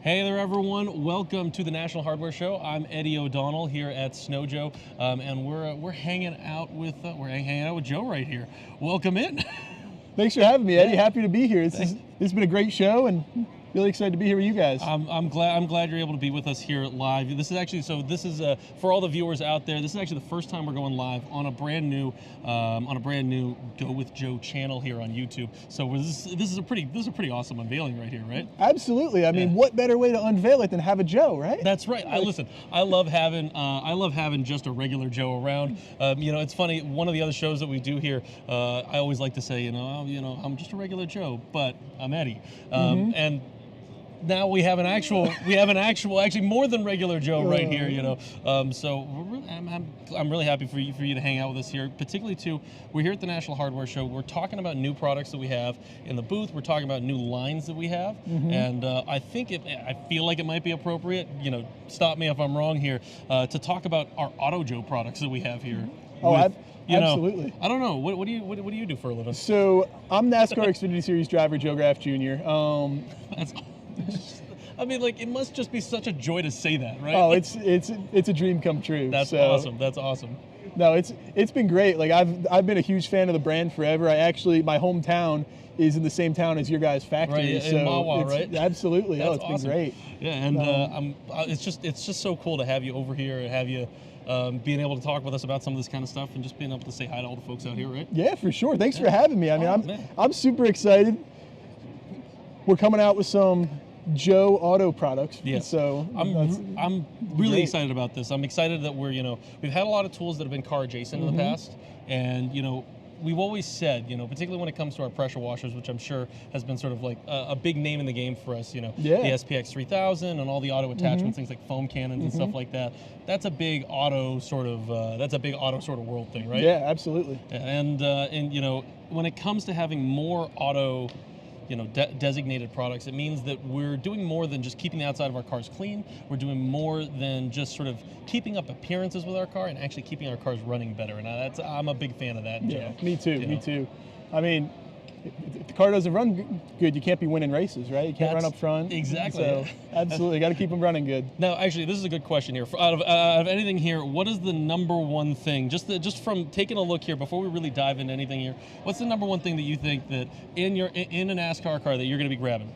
Hey there, everyone. Welcome to the National Hardware Show. I'm Eddie O'Donnell here at Snow Joe, and we're hanging out with Joe right here. Welcome in. Thanks for having me, Eddie. Yeah. Happy to be here. This has been a great show, and really excited to be here with you guys. I'm glad you're able to be with us here live. This is actually for all the viewers out there. This is actually the first time we're going live on a brand new Go with Joe channel here on YouTube. So this is a pretty awesome unveiling right here, right? Absolutely. I mean, what better way to unveil it than have a Joe, right? That's right. I love having just a regular Joe around. It's funny. One of the other shows that we do here, I always like to say, I'm just a regular Joe, but I'm Eddie, and now we have an actual, actually more than regular Joe right here, So I'm really happy for you to hang out with us here. Particularly too, we're here at the National Hardware Show. We're talking about new products that we have in the booth. We're talking about new lines that we have, and I feel like it might be appropriate. Stop me if I'm wrong here. To talk about our Auto Joe products that we have here. Absolutely. I don't know. What do you do for a living? So I'm NASCAR Xfinity Series driver Joe Graf Jr. It must just be such a joy to say that, right? Oh, it's a dream come true. That's awesome. That's awesome. No, it's been great. Like I've been a huge fan of the brand forever. My hometown is in the same town as your guys' factory. Right, in Mawa, right? Absolutely. That's awesome. Been great. Yeah, and it's just so cool to have you over here and have you being able to talk with us about some of this kind of stuff and just being able to say hi to all the folks out here, right? Yeah, for sure. Thanks for having me. I mean, I'm super excited. We're coming out with some Joe Auto products. Yeah. So I'm really excited about this. I'm excited that we've had a lot of tools that have been car adjacent in the past, and we've always said, particularly when it comes to our pressure washers, which I'm sure has been sort of like a big name in the game for us, the SPX 3000 and all and all the attachments, things like foam cannons and stuff like that. That's a big auto sort of world thing, right? Yeah, absolutely. And when it comes to having more auto designated products, it means that we're doing more than just keeping the outside of our cars clean. We're doing more than just sort of keeping up appearances with our car and actually keeping our cars running better. And I'm a big fan of that. Yeah, me too. Me too. I mean, if the car doesn't run good, you can't be winning races, right? You can't run up front. Exactly. So absolutely, got to keep them running good. Now, actually, this is a good question here. Out of anything here, what is the number one thing? Just from taking a look here before we really dive into anything here, what's the number one thing that you think that in a NASCAR car that you're going to be grabbing?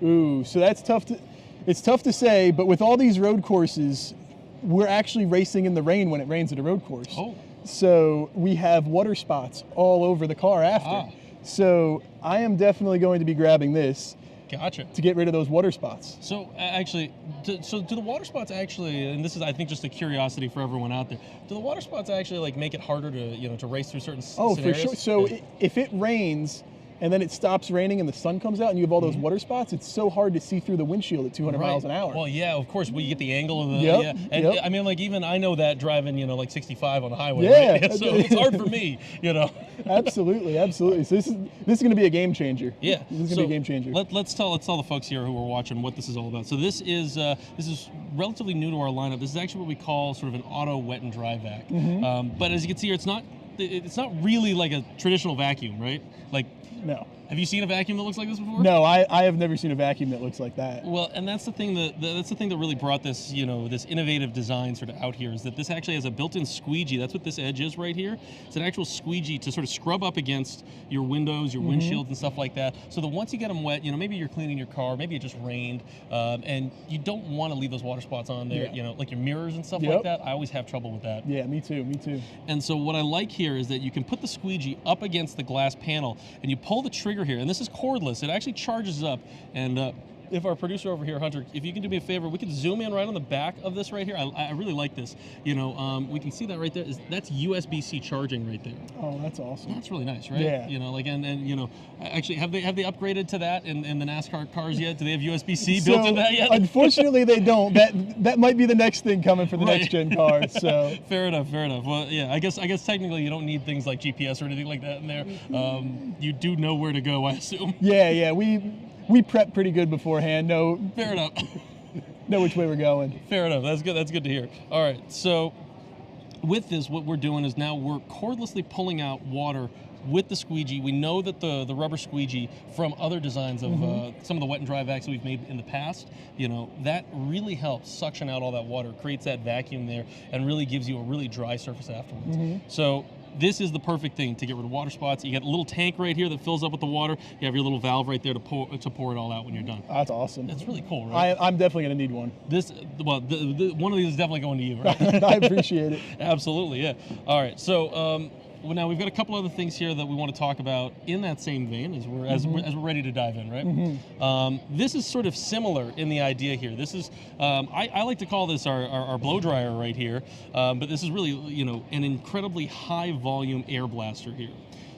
Ooh, so that's tough to say. But with all these road courses, we're actually racing in the rain when it rains at a road course. Oh. So we have water spots all over the car after. So I am definitely going to be grabbing this. Gotcha. To get rid of those water spots. So actually, do the water spots actually, and this is I think just a curiosity for everyone out there, do the water spots actually like make it harder to race through certain scenarios? Oh, for sure. So if it rains and then it stops raining and the sun comes out and you have all those water spots, it's so hard to see through the windshield at 200 miles an hour. Well, yeah, of course, you get the angle of the, I mean, like even I know that driving, like 65 on the highway, right? So it's hard for me, Absolutely, absolutely. So this is going to be a game changer. Yeah. This is going to be a game changer. Let's tell the folks here who are watching what this is all about. So this is relatively new to our lineup. This is actually what we call sort of an auto wet and dry vac. But as you can see here, it's not really like a traditional vacuum, right? No. Have you seen a vacuum that looks like this before? No, I have never seen a vacuum that looks like that. Well, and that's the thing that really brought this, this innovative design sort of out here, is that this actually has a built-in squeegee. That's what this edge is right here. It's an actual squeegee to sort of scrub up against your windows, your windshields and stuff like that. So that once you get them wet, maybe you're cleaning your car, maybe it just rained, and you don't want to leave those water spots on there, like your mirrors and stuff like that. I always have trouble with that. Yeah, me too. And so what I like here is that you can put the squeegee up against the glass panel and you pull the trigger here, and this is cordless. It actually charges up, and if our producer over here, Hunter, if you can do me a favor, we can zoom in right on the back of this right here. I really like this. We can see that right there. That's USB-C charging right there. Oh, that's awesome. That's really nice, right? Yeah. Actually, have they upgraded to that in the NASCAR cars yet? Do they have USB-C built in that yet? Unfortunately, they don't. That might be the next thing coming for the next gen cars. So fair enough. Well, yeah, I guess technically you don't need things like GPS or anything like that in there. You do know where to go, I assume. Yeah. We prep pretty good beforehand. Fair enough. Know which way we're going. Fair enough. That's good to hear. All right. So with this, what we're doing is now we're cordlessly pulling out water with the squeegee. We know that the rubber squeegee from other designs of some of the wet and dry vacs that we've made in the past, that really helps suction out all that water, creates that vacuum there, and really gives you a really dry surface afterwards. So this is the perfect thing to get rid of water spots. You get a little tank right here that fills up with the water. You have your little valve right there to pour it all out when you're done. That's awesome. That's really cool, right? I'm definitely going to need one. One of these is definitely going to you, right? I appreciate it. Absolutely, yeah. All right, so now we've got a couple other things here that we want to talk about in that same vein as we're ready to dive in, right? This is sort of similar in the idea here. This is I like to call this our blow dryer right here, but this is really an incredibly high volume air blaster here.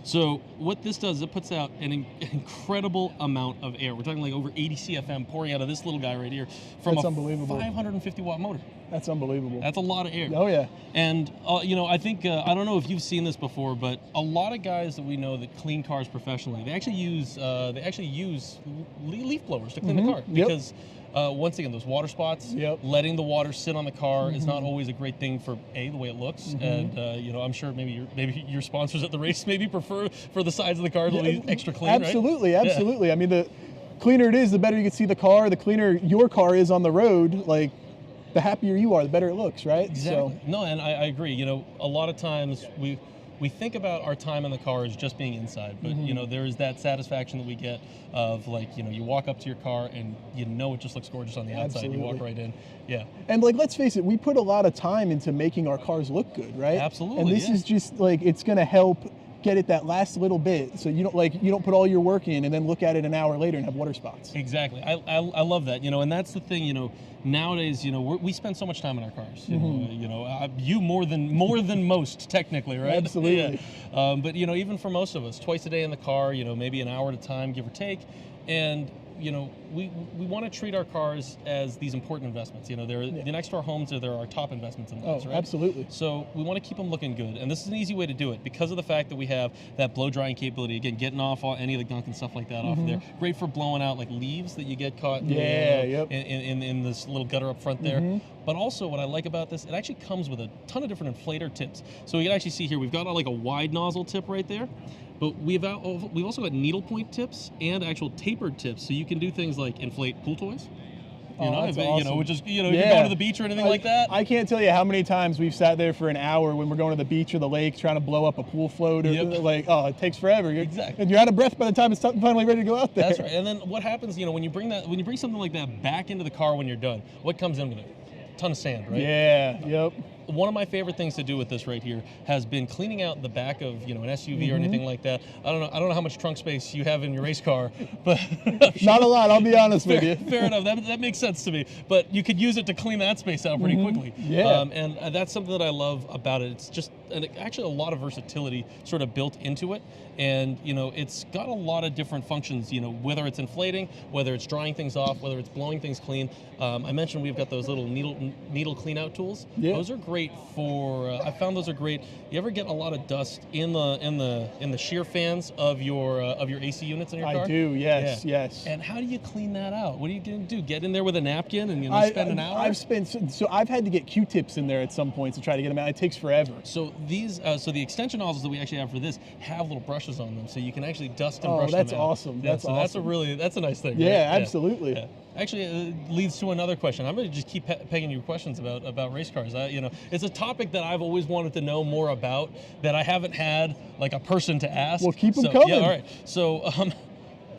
So what this does is it puts out an incredible amount of air. We're talking like over 80 CFM pouring out of this little guy right here from That's a unbelievable. 550 watt motor. That's unbelievable. That's a lot of air. Oh yeah. And I think I don't know if you've seen this before, but a lot of guys that we know that clean cars professionally, they actually use leaf blowers to clean the car because. Once again, those water spots, letting the water sit on the car is not always a great thing for the way it looks, and I'm sure maybe your sponsors at the race maybe prefer for the sides of the car to be extra clean, absolutely, right? Absolutely. I mean, the cleaner it is, the better you can see the car. The cleaner your car is on the road, like the happier you are, the better it looks, right? Exactly. No, and I agree. A lot of times we think about our time in the car as just being inside, but there is that satisfaction that we get of you walk up to your car and it just looks gorgeous on the outside. Absolutely. You walk right in, yeah. And let's face it, we put a lot of time into making our cars look good, right? Absolutely. And this is just it's going to help get it that last little bit, so you don't put all your work in and then look at it an hour later and have water spots. Exactly. I love that. And that's the thing. Nowadays, we spend so much time in our cars. You more than most, technically, right? Absolutely. Yeah. But even for most of us, twice a day in the car, maybe an hour at a time, give or take, and we want to treat our cars as these important investments. The next to our homes, they're our top investments in lives, right? Absolutely. So we want to keep them looking good, and this is an easy way to do it because of the fact that we have that blow drying capability. Again, getting off any of the gunk and stuff like that off of there. Great for blowing out like leaves that you get caught in this little gutter up front there. But also, what I like about this, it actually comes with a ton of different inflator tips. So you can actually see here, we've got like a wide nozzle tip right there. But we've also got needlepoint tips and actual tapered tips, so you can do things like inflate pool toys. That's awesome. Which is you go to the beach or anything like that. I can't tell you how many times we've sat there for an hour when we're going to the beach or the lake trying to blow up a pool float, or it takes forever. Exactly. And you're out of breath by the time it's finally ready to go out there. That's right. And then what happens, when you bring something like that back into the car when you're done, what comes in with it? A ton of sand, right? Yeah. Yep. One of my favorite things to do with this right here has been cleaning out the back of an SUV or anything like that. I don't know how much trunk space you have in your race car, but not a lot. I'll be honest with you. Fair enough. That makes sense to me. But you could use it to clean that space out pretty quickly. Yeah. And that's something that I love about it. It's just actually a lot of versatility sort of built into it, and it's got a lot of different functions. Whether it's inflating, whether it's drying things off, whether it's blowing things clean. I mentioned we've got those little needle clean out tools. Yeah. Those are great for. I found those are great. You ever get a lot of dust in the shear fans of your AC units in your car? I do. Yes. Yeah. Yes. And how do you clean that out? What are you going to do? Get in there with a napkin and spend an hour? I've had to get Q-tips in there at some points to try to get them out. It takes forever. So these, the extension nozzles that we actually have for this have little brushes on them, so you can actually dust and brush them out. That's awesome. Yeah, that's awesome. That's a nice thing. Yeah, right? absolutely. Yeah. Actually, it leads to another question. I'm going to just keep pegging you questions about race cars. It's a topic that I've always wanted to know more about that I haven't had like a person to ask. Well, keep them coming. Yeah, all right. So,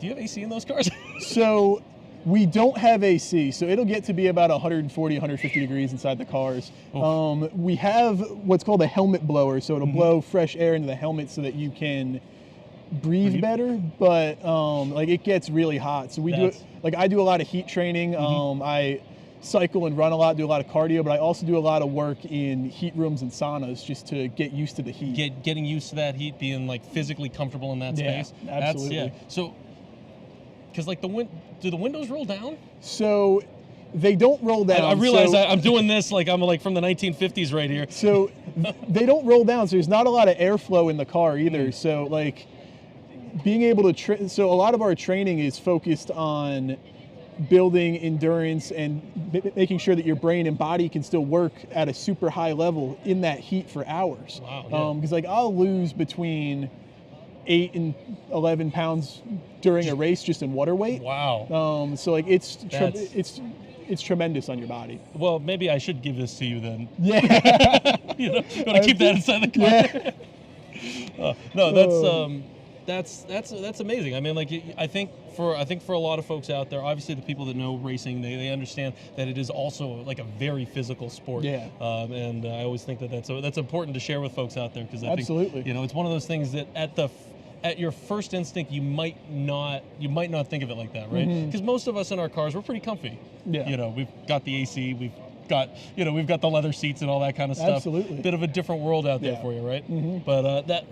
do you have AC in those cars? So, we don't have AC, so it'll get to be about 140, 150 degrees inside the cars. We have what's called a helmet blower, so it'll blow fresh air into the helmet so that you can breathe better, but it gets really hot. So we do it, I do a lot of heat training. I cycle and run a lot, do a lot of cardio, but I also do a lot of work in heat rooms and saunas just to get used to the heat. Getting used to that heat, being physically comfortable in that space. Absolutely. So, because do the windows roll down? So they don't roll down. I realize I'm doing this I'm from the 1950s right here. So they don't roll down, so there's not a lot of airflow in the car either. So being able to so a lot of our training is focused on building endurance and making sure that your brain and body can still work at a super high level in that heat for hours. Wow. Because I'll lose between 8 and 11 pounds during a race just in water weight. Wow. So like it's tremendous on your body. Well, maybe I should give this to you then. Yeah. You know, going to keep that inside the car. Yeah. No, that's amazing. I mean, like, I think for a lot of folks out there, obviously the people that know racing, they understand that it is also like a very physical sport. Yeah. And I always think that that's important to share with folks out there, because I Absolutely. think, you know, it's one of those things that at your first instinct you might not think of it like that, right? Because most of us in our cars, we're pretty comfy. Yeah. You know, we've got the AC, we've got the leather seats and all that kind of stuff. Absolutely. Bit of a different world out there for you, right? But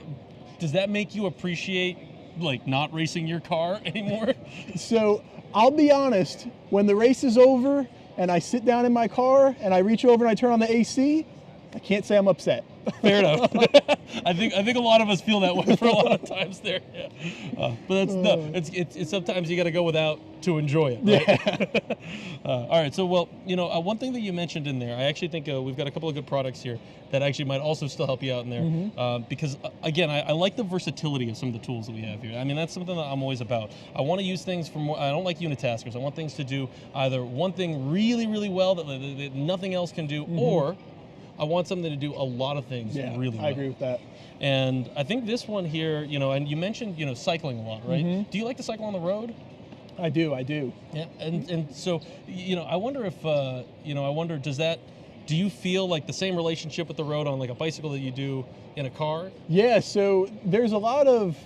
does that make you appreciate like not racing your car anymore? So I'll be honest, when the race is over and I sit down in my car and I reach over and I turn on the AC, I can't say I'm upset. Fair enough. I think a lot of us feel that way for a lot of times there. Yeah. But it's sometimes you got to go without to enjoy it. Right? Yeah. All right. So, well, you know, one thing that you mentioned in there, I actually think we've got a couple of good products here that actually might also still help you out in there. Because again, I like the versatility of some of the tools that we have here. I mean, that's something that I'm always about. I want to use things for more. I don't like unitaskers. I want things to do either one thing really, really well that nothing else can do, or I want something to do a lot of things really well. I agree with that. And I think this one here, you know, and you mentioned, you know, cycling a lot, right? Do you like to cycle on the road? I do. Yeah, and so, you know, I wonder if, do you feel like the same relationship with the road on like a bicycle that you do in a car? Yeah, so there's a lot of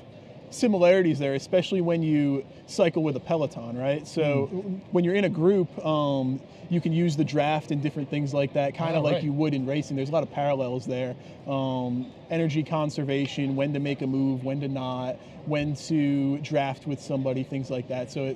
similarities there, especially when you cycle with a peloton, right? So when you're in a group, you can use the draft and different things like that, kind of like you would in racing. There's a lot of parallels there. Energy conservation, when to make a move, when to not, when to draft with somebody, things like that. So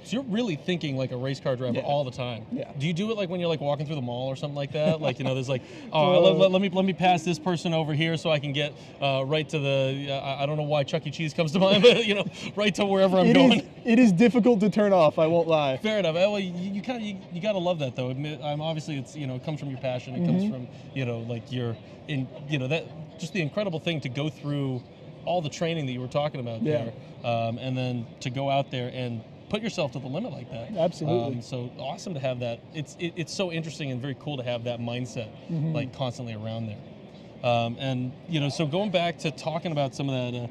So you're really thinking like a race car driver all the time. Yeah. Do you do it like when you're like walking through the mall or something like that? Like, you know, there's like, let me pass this person over here so I can get right to the. I don't know why Chuck E. Cheese comes to mind, but you know, right to wherever I'm going. It is difficult to turn off. I won't lie. Fair enough. Well, you gotta love that though. I'm obviously it's, you know, it comes from your passion. It comes from, you know, like you're in, you know, that just the incredible thing to go through all the training that you were talking about there, and then to go out there and put yourself to the limit like that. Absolutely. So awesome to have that. It's so interesting and very cool to have that mindset like constantly around there. And you know, so going back to talking about some of that,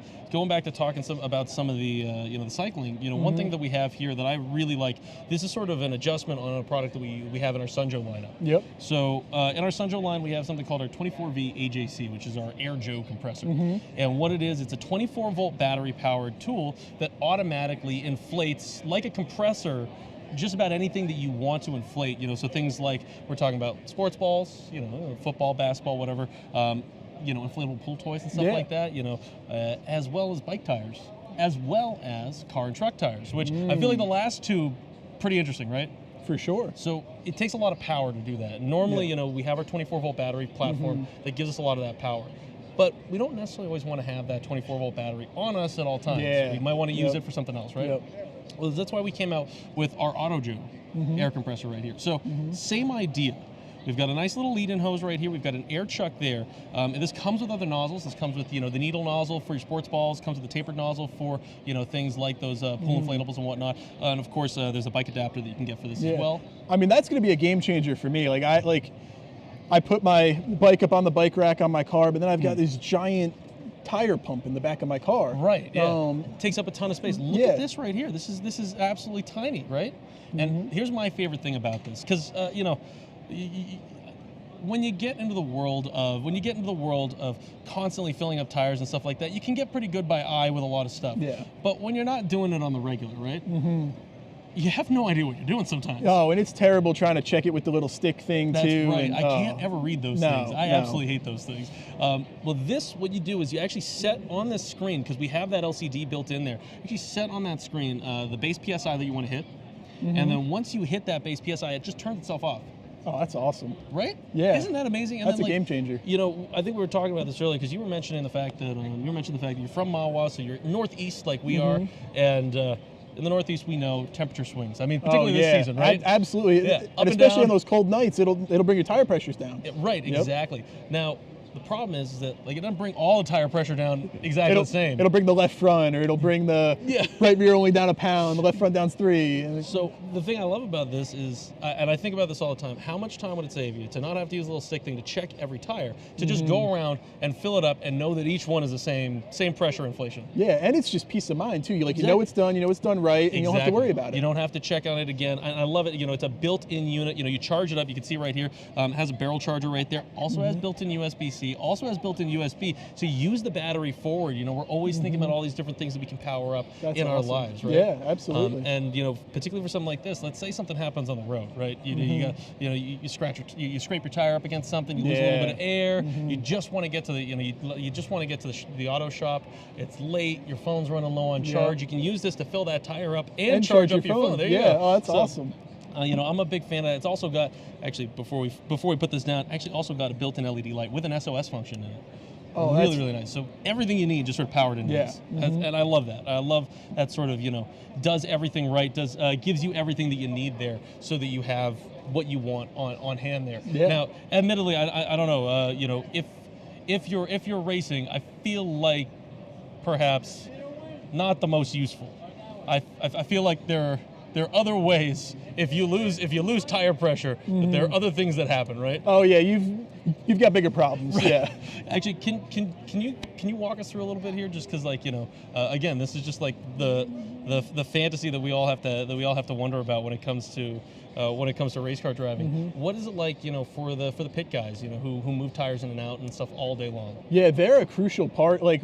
about some of the you know, the cycling. You know, one thing that we have here that I really like. This is sort of an adjustment on a product that we have in our Sunjo lineup. Yep. So in our Sunjo line, we have something called our 24V AJC, which is our Air Compressor. And what it is, it's a 24-volt battery-powered tool that automatically inflates like a compressor just about anything that you want to inflate, you know, so things like we're talking about sports balls, you know, football, basketball, whatever, you know, inflatable pool toys and stuff like that, you know, as well as bike tires, as well as car and truck tires, which I feel like the last two, pretty interesting, right? For sure. So it takes a lot of power to do that. Normally, you know, we have our 24-volt battery platform that gives us a lot of that power. But we don't necessarily always want to have that 24-volt battery on us at all times. Yeah. We might want to use it for something else, right? Well, that's why we came out with our AutoJo air compressor right here. So same idea. We've got a nice little lead-in hose right here. We've got an air chuck there. And this comes with other nozzles. This comes with, you know, the needle nozzle for your sports balls. Comes with the tapered nozzle for, you know, things like those pool inflatables and whatnot. And of course, there's a bike adapter that you can get for this as well. I mean, that's going to be a game changer for me. I put my bike up on the bike rack on my car, but then I've got this giant tire pump in the back of my car. Right. Yeah. It takes up a ton of space. Look at this right here. This is absolutely tiny, right? And here's my favorite thing about this, because you know, when you get into the world of constantly filling up tires and stuff like that, you can get pretty good by eye with a lot of stuff. Yeah. But when you're not doing it on the regular, right? You have no idea what you're doing sometimes. Oh, and it's terrible trying to check it with the little stick thing too. That's right. I can't ever read those things. I absolutely hate those things. Well, what you do is you actually set on this screen, because we have that LCD built in there. You actually set on that screen the base PSI that you want to hit, and then once you hit that base PSI, it just turns itself off. Oh, that's awesome. Right? Yeah. Isn't that amazing? And that's then, a game changer. You know, I think we were talking about this earlier, because you were mentioning the fact that you're from Mahwah, so you're northeast like we are, and in the Northeast, we know temperature swings. I mean, particularly this season, right? Absolutely. Yeah. And especially on those cold nights, it'll bring your tire pressures down. Right, exactly. Now, The problem is that like it doesn't bring all the tire pressure down exactly the same. It'll bring the left front, or it'll bring the right rear only down a pound, the left front down 3. And so the thing I love about this is, and I think about this all the time, how much time would it save you to not have to use a little stick thing to check every tire, to just go around and fill it up and know that each one is the same pressure inflation. Yeah, and it's just peace of mind too. You you know it's done, right, and you don't have to worry about it. You don't have to check on it again. I love it. It's a built-in unit. You charge it up. You can see right here, it has a barrel charger right there. Also has built-in USB-C. Also has built-in USB. So use the battery forward. We're always thinking about all these different things that we can power up in our lives, right? Yeah, absolutely. And particularly for something like this, let's say something happens on the road, right? You scrape your tire up against something, you lose a little bit of air. You just want to get to the you just want to get to the auto shop. It's late. Your phone's running low on charge. You can use this to fill that tire up and charge up your phone. There you go. Oh, that's awesome. I'm a big fan of that. It's also got, actually, before we put this down, also got a built-in LED light with an SOS function in it. Oh, really, really nice. So everything you need just sort of powered into this. And I love that. I love that sort of, does everything right, gives you everything that you need there so that you have what you want on hand there. Yeah. Now, admittedly, I don't know, if you're racing, I feel like perhaps not the most useful. I feel like there are other ways. If you lose tire pressure, there are other things that happen, right? Oh yeah, you've got bigger problems. Right. Yeah. Actually, can you walk us through a little bit here, just because again, this is just like the fantasy that we all have to wonder about when it comes to race car driving. What is it like, for the pit guys, who move tires in and out and stuff all day long? Yeah, they're a crucial part. Like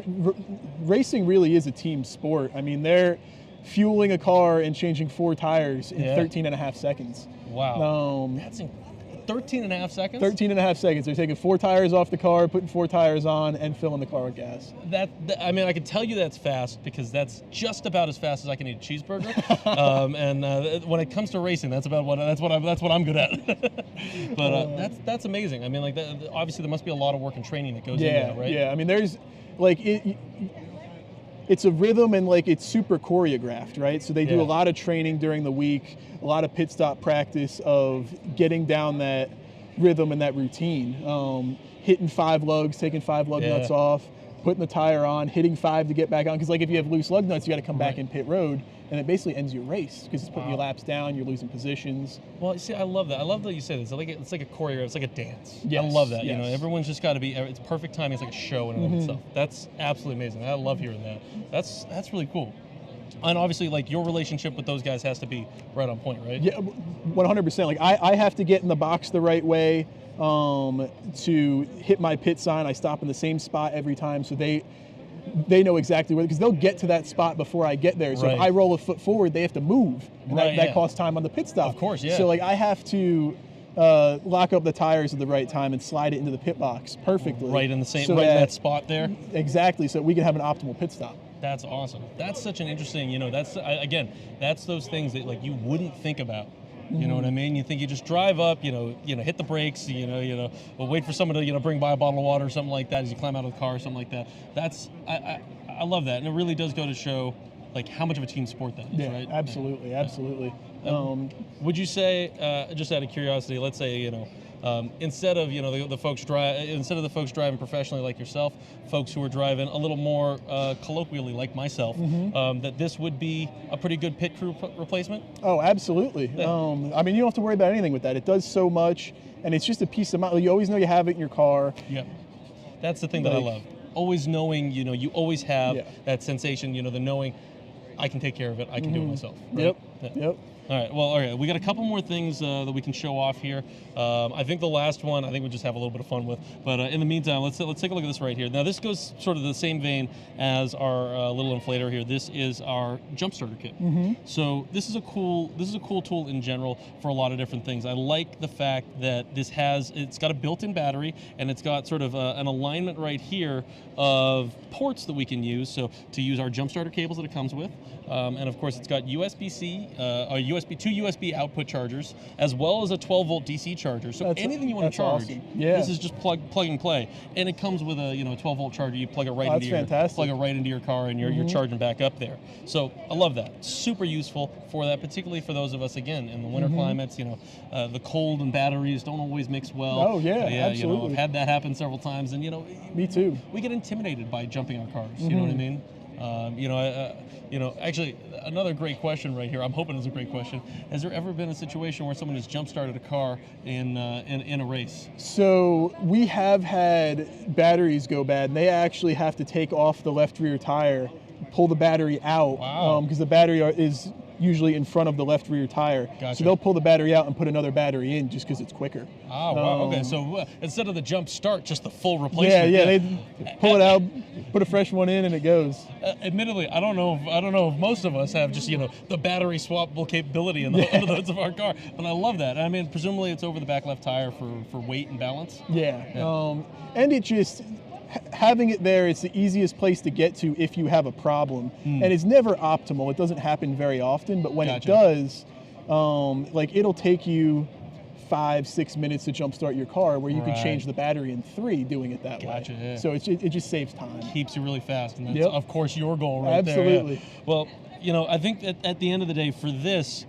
racing really is a team sport. I mean, they're fueling a car and changing 4 tires in 13 and a half seconds. Wow. That's 13 and a half seconds? 13 and a half seconds. They're taking 4 tires off the car, putting 4 tires on, and filling the car with gas. I mean, I can tell you that's fast because that's just about as fast as I can eat a cheeseburger. And when it comes to racing, that's what I'm good at. But that's amazing. I mean, like obviously there must be a lot of work and training that goes into that, right? Yeah. I mean, there's like it's a rhythm and like it's super choreographed, right? So they do a lot of training during the week, a lot of pit stop practice of getting down that rhythm and that routine. Hitting 5 lugs, taking 5 lug nuts off, putting the tire on, hitting 5 to get back on. Because like if you have loose lug nuts, you got to come back in pit road, and it basically ends your race because it's putting your laps down, you're losing positions. Well, you see, I love that. I love that you say this. It's like a choreograph. It's like a dance. Yes, I love that. yes. Everyone's just got to be. It's perfect timing. It's like a show in and of itself. That's absolutely amazing. I love hearing that. That's really cool. And obviously, like your relationship with those guys has to be right on point, right? Yeah, 100%. Like I have to get in the box the right way to hit my pit sign. I stop in the same spot every time, so they know exactly where, because they'll get to that spot before I get there. So if I roll a foot forward, they have to move, and that costs time on the pit stop. Of course, yeah. So like I have to lock up the tires at the right time and slide it into the pit box perfectly. Right in the same, in that spot there. Exactly, so we can have an optimal pit stop. That's awesome. That's such an interesting, that's those things that like you wouldn't think about. You know what I mean? You think you just drive up, hit the brakes, or wait for someone to, bring by a bottle of water or something like that as you climb out of the car or something like that. I love that, and it really does go to show like how much of a team sport that is, right? Absolutely, absolutely. Would you say, just out of curiosity, let's say, instead of the folks driving professionally like yourself, folks who are driving a little more colloquially like myself, that this would be a pretty good pit crew replacement? Oh, absolutely. Yeah. I mean, you don't have to worry about anything with that. It does so much, and it's just a peace of mind. You always know you have it in your car. Yeah, that's the thing that I love. Always knowing, you always have that sensation, the knowing I can take care of it. I can do it myself. Right? Yep. All right. We got a couple more things that we can show off here. I think the last one, I think we'll just have a little bit of fun with. But in the meantime, let's take a look at this right here. Now, this goes sort of the same vein as our little inflator here. This is our jump starter kit. So this is a cool tool in general for a lot of different things. I like the fact that it's got a built-in battery, and it's got sort of an alignment right here of ports that we can use. So to use our jump starter cables that it comes with, and of course it's got USB-C, two USB output chargers, as well as a 12-volt DC charger. So anything you want to charge, awesome. Yeah. this is just plug and play. And it comes with a 12-volt charger. You plug it right into your car, and you're charging back up there. So I love that. Super useful for that, particularly for those of us again in the winter climates. The cold and batteries don't always mix well. Oh yeah, absolutely. I've had that happen several times, and me too. We get intimidated by jumping our cars. You know what I mean? Actually, another great question right here. I'm hoping it's a great question. Has there ever been a situation where someone has jump-started a car in a race? So we have had batteries go bad, and they actually have to take off the left rear tire, pull the battery out, because the battery is usually in front of the left rear tire. Gotcha. So they'll pull the battery out and put another battery in just because it's quicker. Oh, wow. Okay, so instead of the jump start, just the full replacement. Yeah, they pull it out, put a fresh one in, and it goes. Admittedly, I don't know if most of us have just the battery swappable capability under the hoods of our car, but I love that. I mean, presumably it's over the back left tire for weight and balance. Yeah. And it just, having it there, it's the easiest place to get to if you have a problem. And it's never optimal. It doesn't happen very often, but when it does, it'll take you 5-6 minutes to jumpstart your car, where you can change the battery in 3 doing it that way. Yeah. So it just saves time. Keeps you really fast, and that's of course your goal right there. Absolutely. Yeah. Well, I think at the end of the day for this,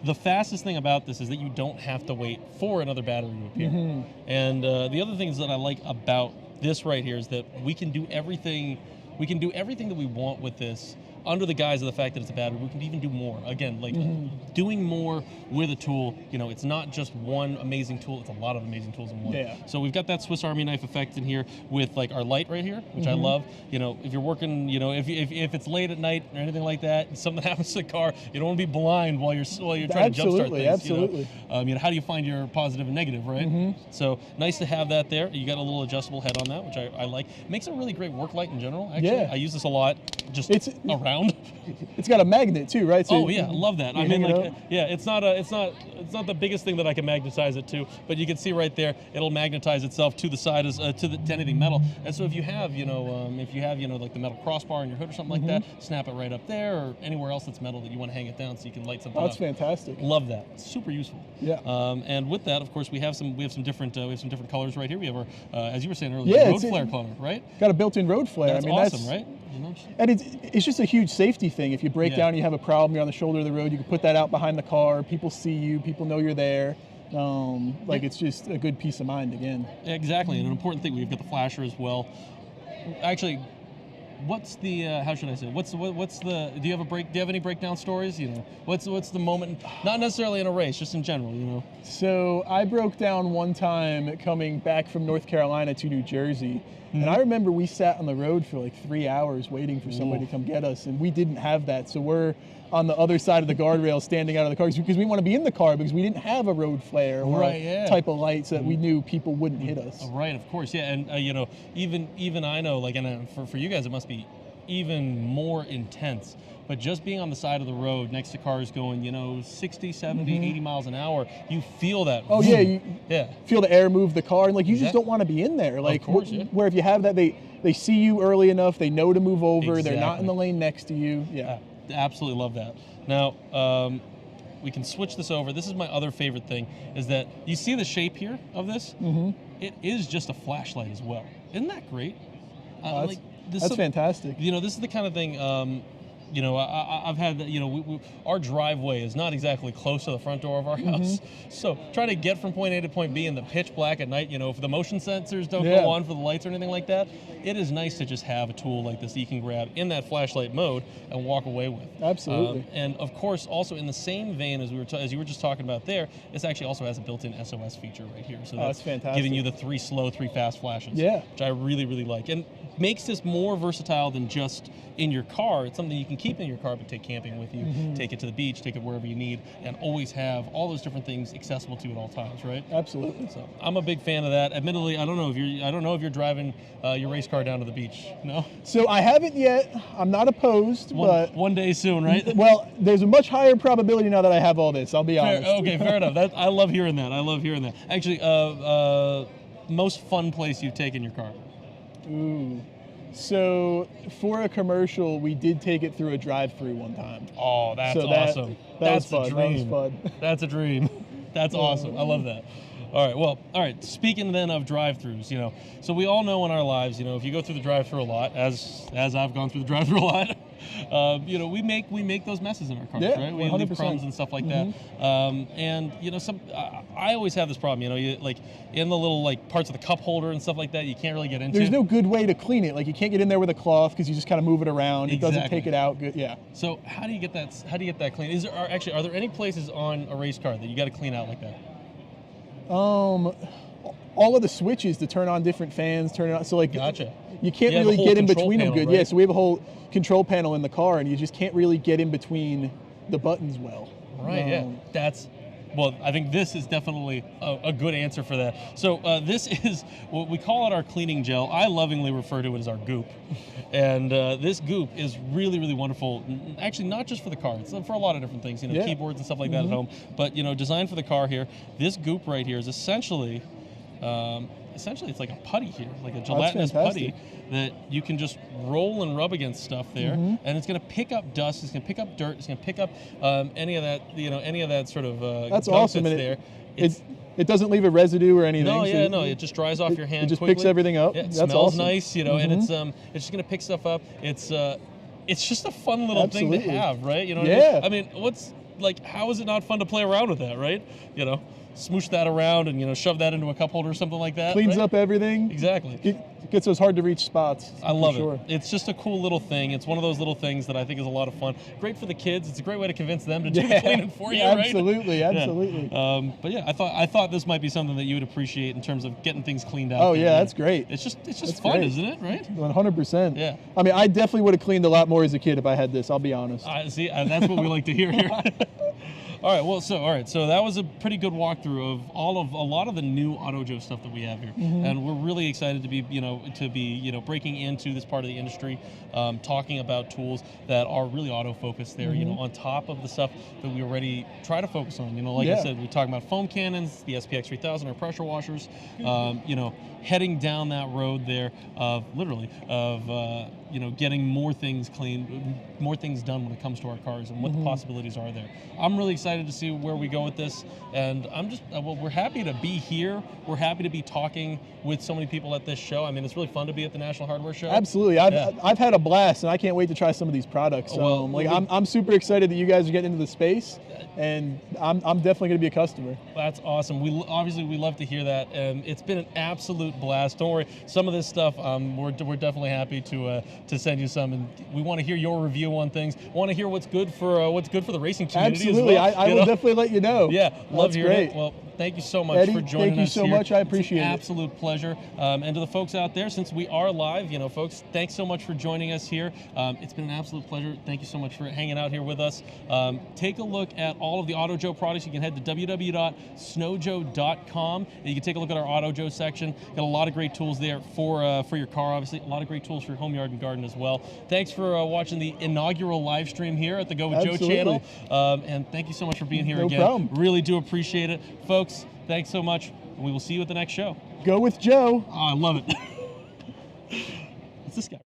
the fastest thing about this is that you don't have to wait for another battery to appear. And the other things that I like about this right here is that we can do everything that we want with this under the guise of the fact that it's a battery. We can even do more. Again, doing more with a tool. It's not just one amazing tool, it's a lot of amazing tools in one. Yeah. So we've got that Swiss Army knife effect in here with our light right here, which I love. If you're working, if it's late at night or anything like that, something happens to the car, you don't want to be blind while you're trying to jumpstart things. Absolutely. How do you find your positive and negative, right? So nice to have that there. You got a little adjustable head on that, which I like. Makes a really great work light in general. Actually, I use this a lot, just around. It's got a magnet too, right? So I love that. I mean, it's not the biggest thing that I can magnetize it to, but you can see right there, it'll magnetize itself to the side to anything metal. And so if you have, like the metal crossbar in your hood or something like that, snap it right up there, or anywhere else that's metal that you want to hang it down so you can light something up. That's fantastic. Love that. Super useful. Yeah. And with that, of course, we have some different colors right here. We have our, as you were saying earlier, road flare color, right? Got a built-in road flare. That's awesome, right? And it's just a huge safety thing. If you break down and you have a problem, you're on the shoulder of the road, you can put that out behind the car. People see you. People know you're there. It's just a good peace of mind again. Exactly, and an important thing, we've got the flasher as well. Actually, what's the how should I say? What's the? Do you have any breakdown stories? What's the moment? Not necessarily in a race, just in general. So I broke down one time coming back from North Carolina to New Jersey. And I remember we sat on the road for like 3 hours waiting for somebody to come get us, and we didn't have that. So we're on the other side of the guardrail standing out of the car because we want to be in the car because we didn't have a road flare or type of lights that we knew people wouldn't hit us. Right, of course, yeah. And, even I know, and for you guys, it must be even more intense. But just being on the side of the road next to cars going, 60, 70, 80 miles an hour, you feel that. Oh, yeah. You feel the air move the car. And, you just don't want to be in there. Of course, where if you have that, they see you early enough. They know to move over. They're not in the lane next to you. Yeah. Absolutely love that. Now, we can switch this over. This is my other favorite thing, is that you see the shape here of this? It is just a flashlight as well. Isn't that great? That's fantastic. This is the kind of thing, I've had that, our driveway is not exactly close to the front door of our house. So trying to get from point A to point B in the pitch black at night, if the motion sensors don't go on for the lights or anything like that, it is nice to just have a tool like this that you can grab in that flashlight mode and walk away with. Absolutely. And of course, also in the same vein as as you were just talking about there, this actually also has a built-in SOS feature right here. So that's fantastic. Giving you the 3 slow, 3 fast flashes. Yeah. Which I really, really like. And makes this more versatile than just in your car. It's something you can keep in your car, but take camping with you, take it to the beach, take it wherever you need, and always have all those different things accessible to you at all times, right? Absolutely. So I'm a big fan of that. Admittedly, I don't know if you're driving your race car down to the beach. No. So I haven't yet. I'm not opposed, but one day soon, right? Well, there's a much higher probability now that I have all this. I'll be honest. Okay, fair enough. I love hearing that. Actually, most fun place you've taken your car. Ooh. So for a commercial, we did take it through a drive-through one time. Oh, that's So awesome. That That's was a fun. That was dream. fun. That's a dream. That's awesome. I love that. All right. Well, all right. Speaking then of drive-throughs, so we all know in our lives, if you go through the drive-through a lot, as I've gone through the drive-through a lot, we make those messes in our cars, Yeah, right? We leave 100%. crumbs and stuff like that. And I always have this problem. You like in the little like parts of the cup holder and stuff like that, you can't really get into. There's no good way to clean it. Like you can't get in there with a cloth because you just kind of move it around. It doesn't Exactly. take it out good. Yeah. So how do you get that? How do you get that clean? Are there any places on a race car that you got to clean out like that? All of the switches to turn on different fans, turn it on. So like, Gotcha. you can't You have a really whole get in control between them panel, good. right? Yeah. So we have a whole control panel in the car, and you just can't really get in between the buttons well. Right. Yeah. Well, I think this is definitely a good answer for that. So this is what we call it our cleaning gel. I lovingly refer to it as our goop. And this goop is really, really wonderful. Actually, not just for the car. It's for a lot of different things, Yeah. keyboards and stuff like that at home. But, designed for the car here. This goop right here is essentially it's like a putty here, like a gelatinous putty that you can just roll and rub against stuff there, and it's going to pick up dust, it's going to pick up dirt, it's going to pick up any of that sort of That's gunk awesome. that's And there. it doesn't leave a residue or anything. No, so yeah, no, it just dries off your hand. It just quickly. picks everything up. Yeah, it That's smells awesome. nice, and it's just gonna pick stuff up. It's just a fun little thing to Absolutely. have, right? You know what Yeah. I mean? What's like? How is it not fun to play around with that, right? Smoosh that around and shove that into a cup holder or something like that. Cleans right? up everything. Exactly. It gets those hard to reach spots. I love for sure. it. It's just a cool little thing. It's one of those little things that I think is a lot of fun. Great for the kids. It's a great way to convince them to do the cleaning for you, right? Absolutely, Yeah. absolutely. But yeah, I thought this might be something that you would appreciate in terms of getting things cleaned out. Oh there. yeah, that's great. It's just That's fun, great. isn't it? Right? 100%. Yeah. I mean, I definitely would have cleaned a lot more as a kid if I had this. I'll be honest. See, that's what we like to hear here. All right. Well, so that was a pretty good walkthrough of a lot of the new AutoJoe stuff that we have here, and we're really excited to be breaking into this part of the industry, talking about tools that are really auto focused. There, on top of the stuff that we already try to focus on. Like I said, we're talking about foam cannons, the SPX 3000, our pressure washers. Heading down that road there of getting more things clean, more things done when it comes to our cars and what the possibilities are there. I'm really excited to see where we go with this, and we're happy to be here. We're happy to be talking with so many people at this show. I mean, it's really fun to be at the National Hardware Show. Absolutely. I've had a blast, and I can't wait to try some of these products. I'm super excited that you guys are getting into the space, and I'm definitely going to be a customer. That's awesome. We love to hear that. It's been an absolute blast. Don't worry, some of this stuff we're definitely happy to send you some, and we want to hear your review on things. Want to hear what's good for the racing community. Absolutely. As well, I will definitely let you know. Yeah, love That's hearing great. it. Well, thank you so much Eddie, for joining us. thank you so here. much. I appreciate it's an it. Absolute pleasure. And to the folks out there, since we are live, folks, thanks so much for joining us here. It's been an absolute pleasure. Thank you so much for hanging out here with us. Take a look at all of the AutoJoe products. You can head to www.snowjoe.com, and you can take a look at our AutoJoe section. Got a lot of great tools there for your car, obviously. A lot of great tools for your home, yard, and garden as well. Thanks for watching the inaugural live stream here at the Go With Joe channel. And thank you so much for being here again. No problem. Really do appreciate it. Folks, thanks so much. We will see you at the next show. Go with Joe. Oh, I love it. It's this guy.